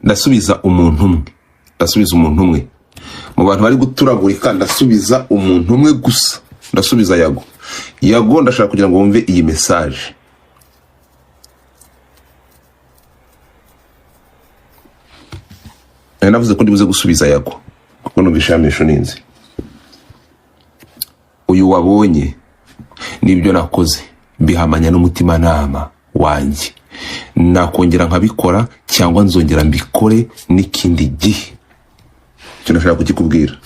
ndasubiza umuntu umwe mu bantu bari guturagurika, ndasubiza umuntu umwe gusa, ndasubiza Yago ndashaka kugira ngo wumve iyi message. Navuze ko ndibuze gusubiza Yago kuko numvishamisho ninzi. Uyu wabonye nibyo nakoze, bihamanya n'umutima nama wanjye, nakongera nkabikora cyangwa nzongera mbikore n'ikindi gihe. Cyo nashaka kukikubwira.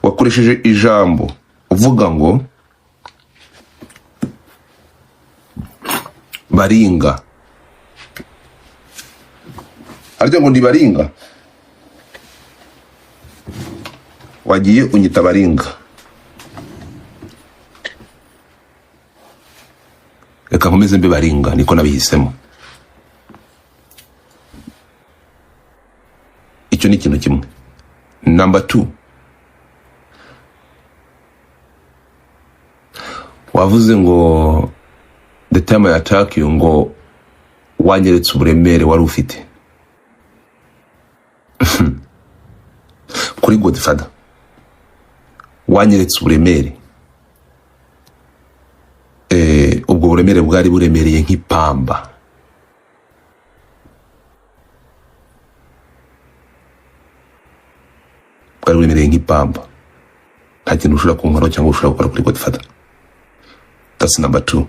Wakoresheje ijambo uvuga ngo baringa, ariko ngo ndi baringa, wagiye unyita baringa. Reka nkomeze mbe baringa, niko nabihisemo. Icyo ni ikintu kimwe. Number 2, wavuze ngo the time I attack you ngo wanyeretse uburemere wari ufite kuri Godfather, wanyeretse uburemere. Ubwo buremere bwari buremereye nk'ipamba. Bwari buremereye nk'ipamba. Nta kintu ushobora kunkora cyangwa ushobora gukora kuri Godfather. That's number 2.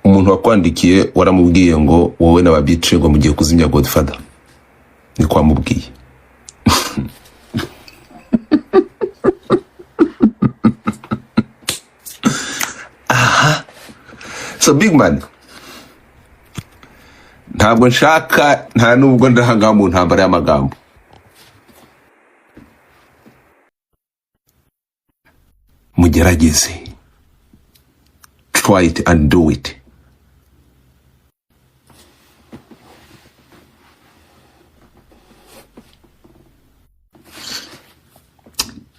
Umuntu wakwandikiye waramubwiye ngo wowe n'ababice ngo mugiye kuzimya Godfather. Ni kwa mubwiye. Aha. So big man. Ntabwo nshaka, nta nubwo ndahanga mu ntambara y'amagambo. Mugerageze. Try it and do it.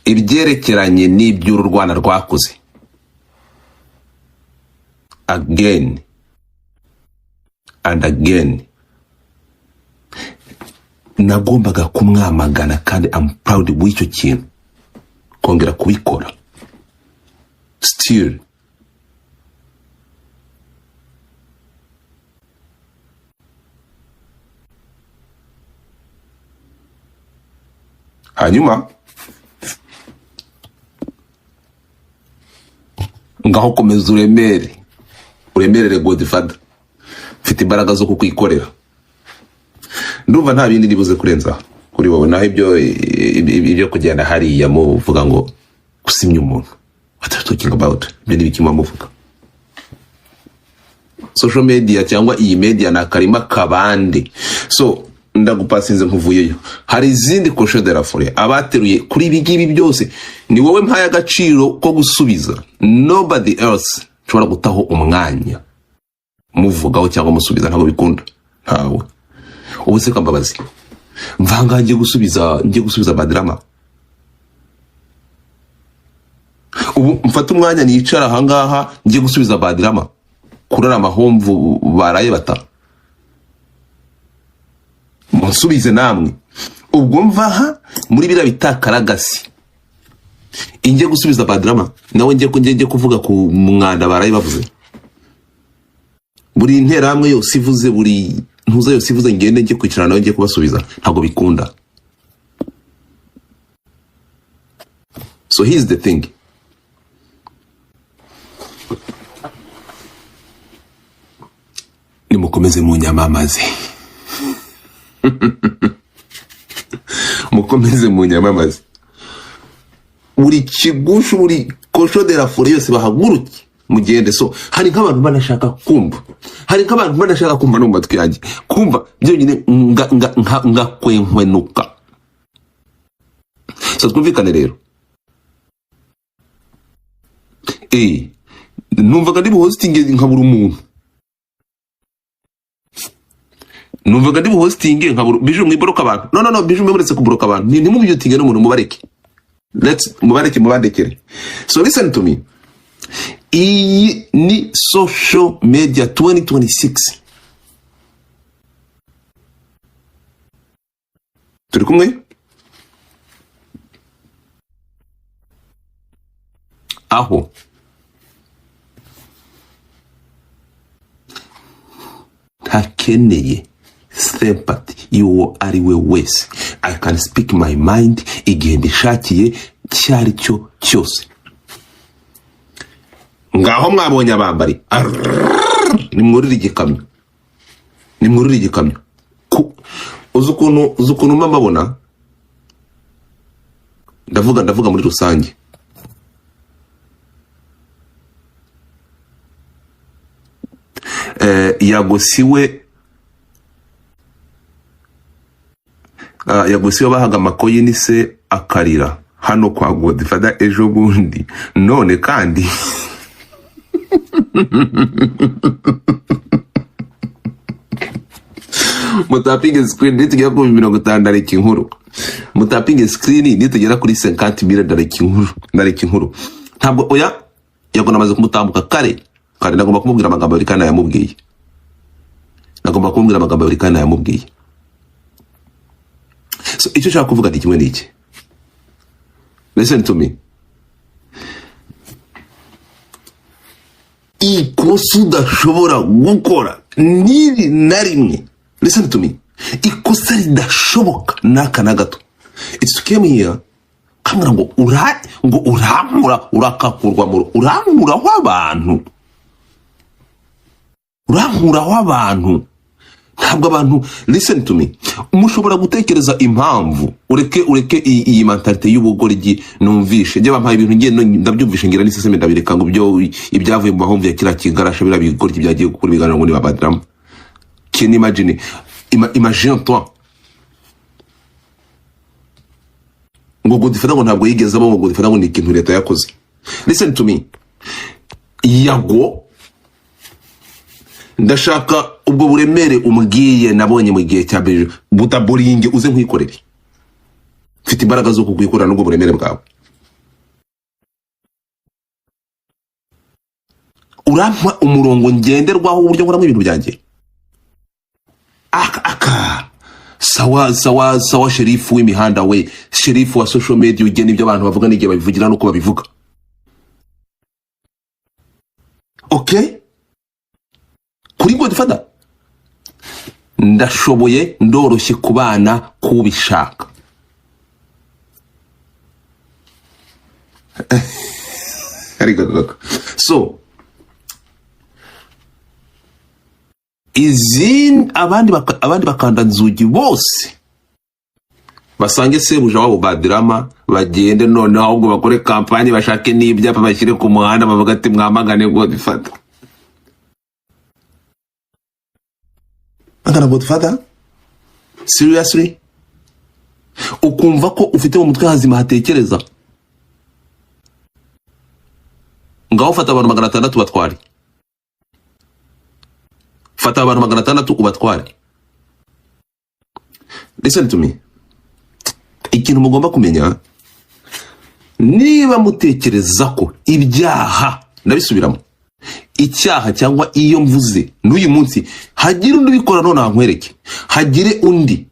Ibyerekeranye n'iby'uru Rwanda rwakoze, again and again, nagombaga kumwamagana kandi I'm proud w'icyo kintu kongera kubikora. Still hanyuma ngaho komeza uremerere Godfather, mfite imbaraga zo kukwikorera. Ndumva nta bindi ndibuze kurenza kuri wowe, naho ibyo kugenda hariya muvuga ngo gusimya umuntu. What are you talking about? Ibyo nibikimwa muvuga. Social media cyangwa iyi media na karima kabande. So ndagupasinze nkuvuyeyo. Hari izindi kosho de la folie abateruye kuri bigibi byose, ni wowe mpaye agaciro ko gusubiza. Nobody else shobora gutaho umwanya muvugaho cyangwa musubiza, ntabwo bikunda. Ntawe ubu se kambabazi mvanga ngiye gusubiza Badrama. Ubu mfata umwanya nicara ahangaha ngiye gusubiza Badrama kurara amahomvu baraye bata. Musubize namwe. Ubwo mvaha muri bira bitakaragasi ingiye gusubiza Badrama, nawe ngiye kuvuga ku mwanda baraye bavuze. Buri ntera hamwe yose ivuze, buri ntuza yose ivuze, ngende ngiye kwicara nawe ngiye kubasubiza, ntago bikunda. So here's the thing. Nimukomeze munyamamaze. Mukomeze munyamamaze. Uri kigushu, uri kosho de la folie yose bahaguruki mugende. So hari nk'abantu banashaka kumva, no matwi yanjye kumva byonyine ngakwenkwenuka. So twumvikane rero. Numvaga ndi hosting nkabura umuntu. Numvaga ndi hosting nkabura bije mwiboroka abantu. No bije mwemuretse kuboroka abantu. Ni mu byutinge n'umuntu mubareke. let's mubandekere. So listen to me. Iyi ni social media 2026. Turi kumwe? Aho ntakeneye sympathy y'uwo ari we wese. I can speak my mind igihe mbishakiye cyari cyo cyose. Ngaho mwabonye abambari nimwurira igikamyo uzukuntu mbabona, ndavuga muri rusange. Yagosiwe bahaga amakoyini se akarira hano kwa Godfather ejo bundi, none kandi mutapinge screen nitugera ku 50 ndareka inkuru, mutapinge screen nitugera kuri 50,000 ndareka inkuru. Ntabwo oya yagona amaze kumutambuka kare nagomba kumubwira amagambo yari kana yamubwiye. So icyo nshaka kuvuga ni kimwe n'iki. Listen to me. Ikosa udashobora gukora niri na rimwe. Listen to me. Ikosa ridashoboka n'aka na gato. It's came here kamera ngo uramura urakakurwa mu uramuraho abantu. Ntabwo abantu, listen to me, mushobora gutekereza impamvu ureke iyi mentalite y'ubugoryi numvishe je bampaye ibintu ngiye ndabyumvishe ngira n'iseseme ndabireka ngo ibyavuye mu bahomvu ya kira kigarasha birabigoryi byagiye gukora ibiganiro ngo ni babadrama. Can imagine toi ngo Godfather ngo ntabwo yigeze abo ngo Godfather ngo ni ikintu leta yakoze. Listen to me, Yago ndashaka ubwo buremere umubwiye nabonye mu gihe cya beje butaboringe uze nkwikorere. Mfite imbaraga zo kugwikorana n'ubwo buremere bwawe. Urampa umurongo ngenderwaho uburyo nkoramo ibintu byanjye. Sawa sherifu w'imihanda we, sherifu wa social media ugena ibyo abantu bavuga n'igihe babivugira nuko babivuga. Okay? Kuri Godfather ndashoboye ndoroshye kubana kubishaka. So abandi bakanda nzugi bose basange sebuja wabo badrama bagende none ahubwo bakore kampanye bashake n'ibyapa bashyire ku muhanda bavuga ati mwamagane Godfather. Angana Godfather? Seriously? Ukumva ko ufite mu mutwe hazima hatekereza. Ngaho fata abantu 600 batwari. Fata abantu 600 ubatwari. Listen to me. Ikintu mugomba kumenya, niba mutekereza ko ibyaha ndabisubiramo, icyaha cyangwa iyo mvuze n'uyu munsi hagira undi bikora none ankwereke, hagire undi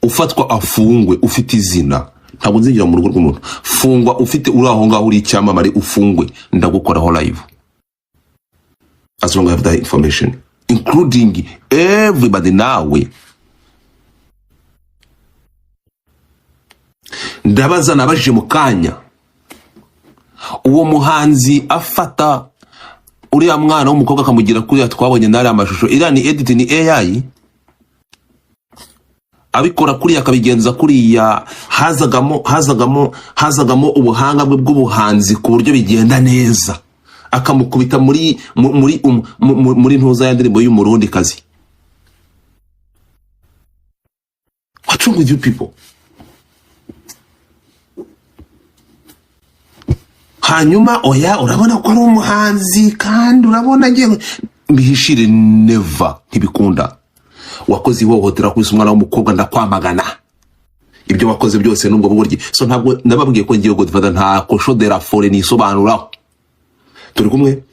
ufatwa afungwe ufite izina, ntabwo nzinjira mu rugo rw'umuntu, fungwa ufite uraho ngaho uri icyamamare ufungwe, ndagukoraho live as long as I have that information, including everybody nawe. Ndabaza nabajije mu kanya uwo muhanzi afata uriya mwana w'umukobwa akamugira kuri twabonye ndari amashusho iriya ni edit ni AI abikora kuri akabigenza kuri ya hazagamo ubuhanga bwe bw'ubuhanzi ku buryo bigenda neza akamukubita muri ntuza ya ndirimbo y'umurundi kazi. What's wrong with you people? Hanyuma oya urabona ko ari umuhanzi kandi urabona ngiye mbihishire never ntibikunda. Wakoze ihohotera kuri umwana w'umukobwa ndakwamagana. ibyo wakoze byose nubwo bugoryi. So ntabwo nababwiye ko ngiye Godfather nta kosho de la fore nisobanuraho. Turi kumwe?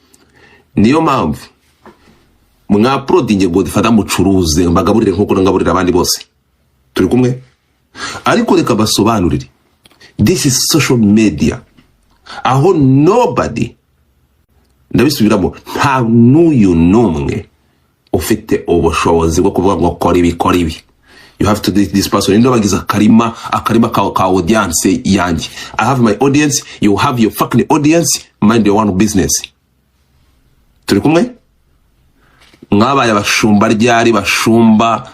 Niyo mpamvu mwa prodinge Godfather mucuruze mbagaburire nkuko ngaburira abandi bose. Turi kumwe? Ariko reka basobanurire. This is social media. Aho nobody ndabisubiramo nta n'uyu numwe ufite ubushobozi bwo kuvuga ngo kora ibi. You have to this person. Ndo bagiza akarima ka audience yanjye. I have my audience, you have your fucking audience, mind your own business. Turi kumwe? Mwabaye abashumba ryari bashumba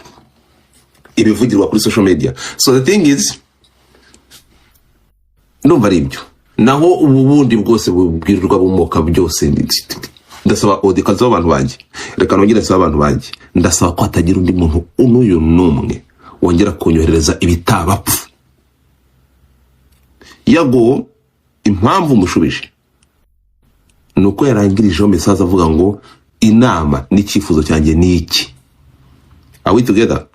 ibivugirwa kuri social media. So the thing is, ndumva ari ibyo. Naho ubundi bwose bubwirirwa bumoka byose ndasaba odika z'abantu banjye. Reka nongere nsaba abantu banjye. Ndasaba ko atagira undi muntu unuyu numwe wongera kunyohereza ibitabapfu. Yago impamvu mushubije nuko yarangirijeho message avuga ngo inama n'icyifuzo cyanjye ni iki. Are we together?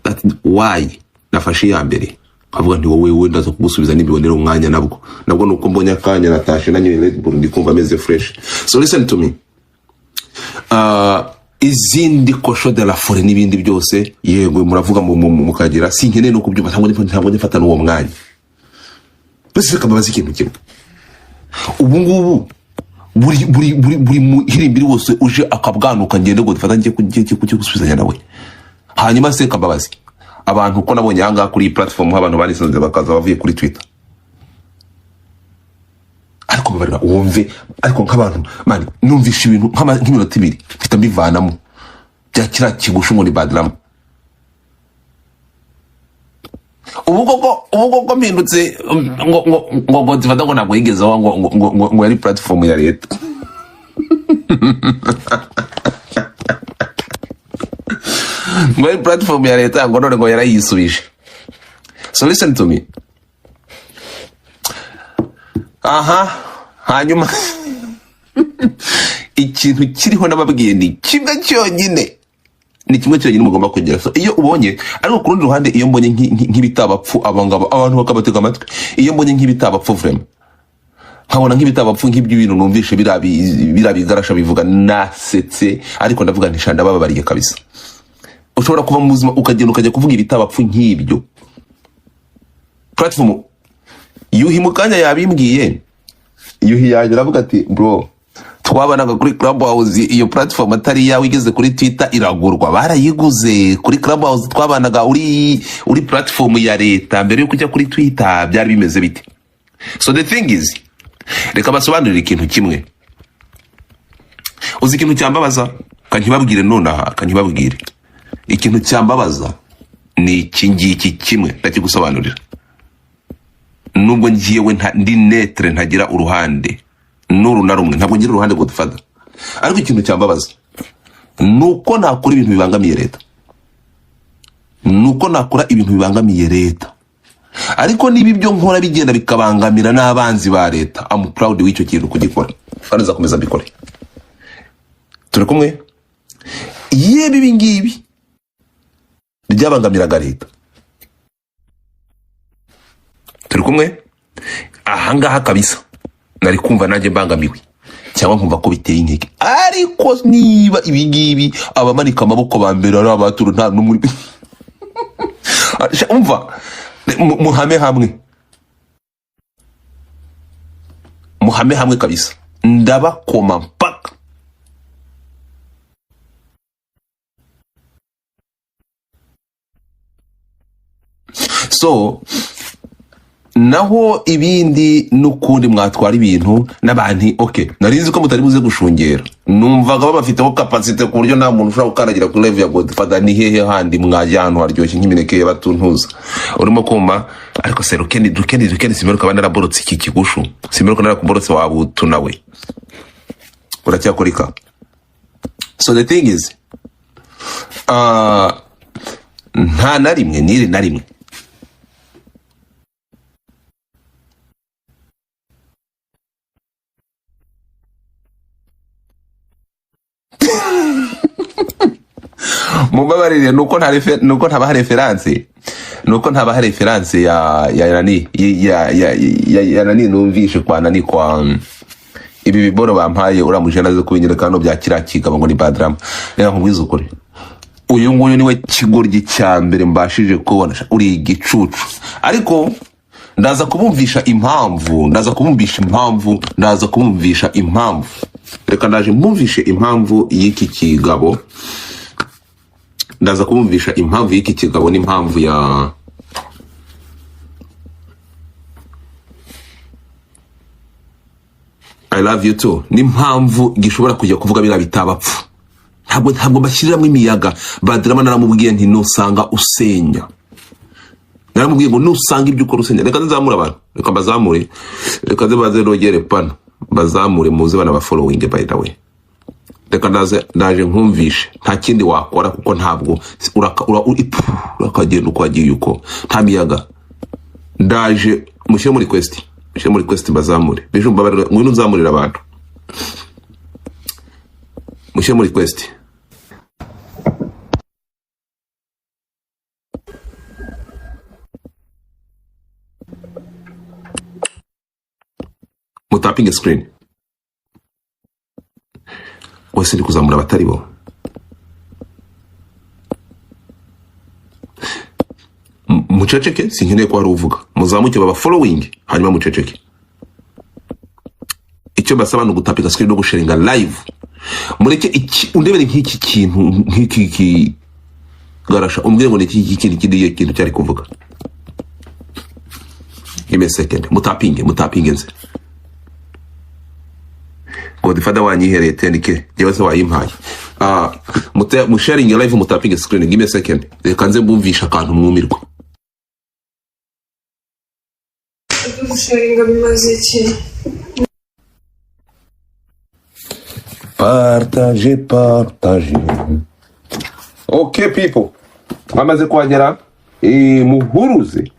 That's why nafashe ya mbere avuga nti wowe ndaza kugusubiza nibibonera umwanya nabwo nuko mbonye akanya natashe nanye Red Bull ndikumva ameze fresh. So listen to me. Izindi kosho de la fore n'ibindi byose yego muravuga mukagira sinkene no kubyuma ntabwo nifata n'uwo mwanya. Bese kababaza ikintu kimwe. Ubu ngubu buri muhirimbiri wose uje akabwanuka ngende Godfather ngiye gusubizanya nawe. Hanyuma se kababazi abantu ko nabonye hanga kuri platform abantu banisanze bakaza bavuye kuri Twitter. Ariko babarira wumve ariko nk'abantu mani numvisha ibintu nk'iminota 2 mfite mbivanamo bya kira kigusha muri badrama. Ubwo mpindutse ngo Godfather ngo ntabwo yigezaho ngo yari platform ya leta. Ngo platform ya leta ngo none ngo yarayisubije. So listen to me. Hanyuma ikintu kiriho nababwiye ni kimwe cyonyine. Ni kimwe cyonyine mugomba kugira. So iyo ubonye ariko ku rundi ruhande iyo mbonye nk'ibitabapfu abangaba abantu bakabatega amatwi. Iyo mbonye nk'ibitabapfu vraiment nkabona nk'ibitabapfu nk'iby'ibintu numvishe birabigarasha bivuga nasetse ariko ndavuga nti shanda bababariye kabisa. Ushobora kuva mu buzima ukagenda ukajya kuvuga ibitabapfu nk'ibyo. Platform yuhi mukanya yabimbwiye yuhi yaje avuga ati bro twabanaga kuri Clubhouse iyo platform atari yawe igeze kuri Twitter iragurwa barayiguze kuri Clubhouse twabanaga uri platform ya leta mbere yo kujya kuri Twitter byari bimeze bite. So the thing is reka basobanurire ikintu kimwe. Uzi ikintu cyambabaza kanyibabwire nonaha kanyibabwire ikintu cyambabaza ni iki kimwe ndakigusobanurira. Nubwo ngiyewe ndi netre ntagira uruhande nuru na rumwe ntabwo ngira uruhande Godfather. Ariko ikintu cyambabaza nuko nakora ibintu bibangamiye leta. Nuko nakora ibintu bibangamiye leta. Ariko niba ibyo nkora bigenda bikabangamira n'abanzi ba leta, I'm proud w'icyo kintu kugikora. Fanaza komeza bikore. Turi kumwe? Yebe ibingibi byabangamiraga leta. Turi kumwe? Ahangaha kabisa nari kumva nanjye mbangamiwe cyangwa nkumva ko biteye inkeke. Ariko niba ibingibi abamanika amaboko bambera ari abaturu nta numuri umva muhame hamwe kabisa ndabakoma mpaka. So naho ibindi nukundi mwatwara ibintu n'abantu okay narizi ko mutari buze gushungera numvaga babafiteho capacity ku buryo nta muntu ushobora gukanagira ku level ya Godfather ni hehe handi mwajya ahantu haryoshye nk'imineke y'abatuntuza urimo kumva. Ariko se Rukeni simeruka bana raborotse iki kigushu simeruka narakuborotse wabutu nawe uracyakorika. So the thing is nta na rimwe niri na rimwe mubabarire nuko ntaba reference nuko ntaba hari reference ya nani numvishe kwa nani kwa ibi biboro bampaye uramuje nazo kubinyereka no bya kirakigaba ngo ni badrama. Reka nkubwiza ukuri, uyu nguyu niwe kigoryi cya mbere mbashije kubona uri igicucu, ariko ndaza kubumvisha impamvu. Reka ndaje mbumvishe impamvu y'iki kigabo, n'impamvu ya I love you too, n'impamvu gishobora kujya kuvuga bira bitabapfu. Ntabwo bashiriramo imiyaga. Badrama naramubwiye nti nusanga usenya, naramubwiye ngo nusanga ibyo ukora usenya. Reka nzamura abantu, reka bazamure, reka baze rogere pano bazamure, muze bana ba following by the way. Reka ndaje nkumvishe nta kindi wakora, kuko ntabwo urakagenda uko wagiye uko nta miyaga. Ndaje mushyire muri request bazamure, bejo mbabarira ngwino nzamurira abantu, mushyire muri request. Mutapinge screen. Wese ndi kuzamura abatari bo. Muceceke, sinkeneye ko ari uvuga. Muzamuke baba following, hanyuma muceceke. Icyo basaba no gutapinga screen no gusharinga live. Mureke undebere nk'iki kintu nk'iki garasha, umbwire ngo n'iki kintu cyari kuvuga. Give me a second. Mutapinge nze. Godfather wanyihereye 10k jewe se wayimpaye. Mu sharing live mutapinge screen. Give me a second. Reka nze mbumvisha akantu mwumirwa. Sharing bimaze iki? Partage. Okay people, bamaze kuhagera, muhuruze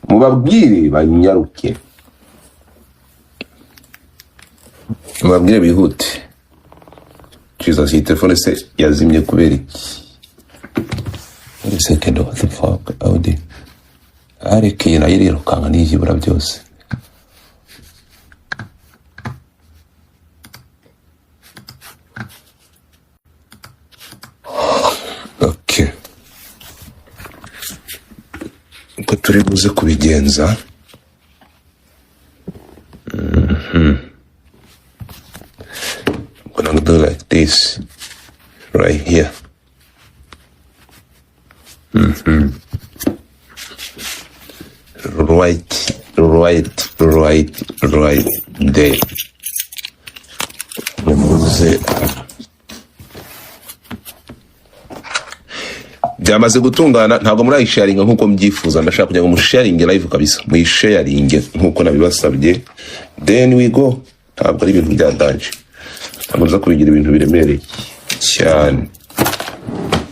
mubabwire banyaruke, mubabwire bihute. Jesus, iyi telefone se yazimye kubera iki? Wait a second, what the fuck? Audi arekeye nayo irirukanka n'iyibura byose. Okay, uko turi buze kubigenza, I'm gonna do like this right here. Right there. Byamaze gutungana, ntabwo murayisharinga nkuko mbyifuza. Ndashaka kugira ngo musharinge live kabisa, muyisharinge nkuko nabibasabye, then we go. Ntabwo ari ibintu byadanje, ntabwo kubigira ibintu biremereye cyane.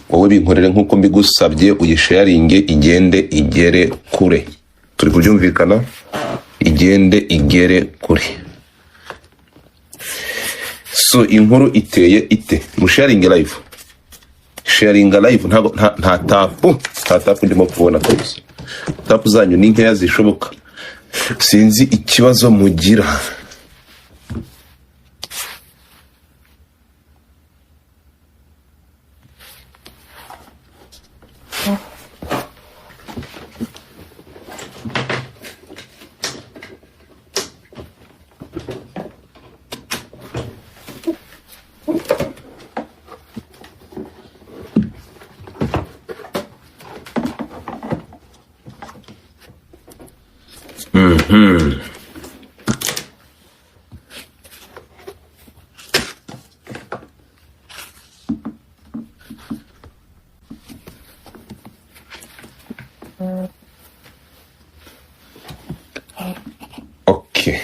Wowe binkorere nkuko mbigusabye, uyisharinge igende igere kure. Turi kubyumvikana, igende igere kure. So inkuru iteye ite? Musharinge live, sharing live. Nta tapu ndimo kubona kabisa. Tapu zanyu ni nkeya zishoboka, sinzi ikibazo mugira. Okay.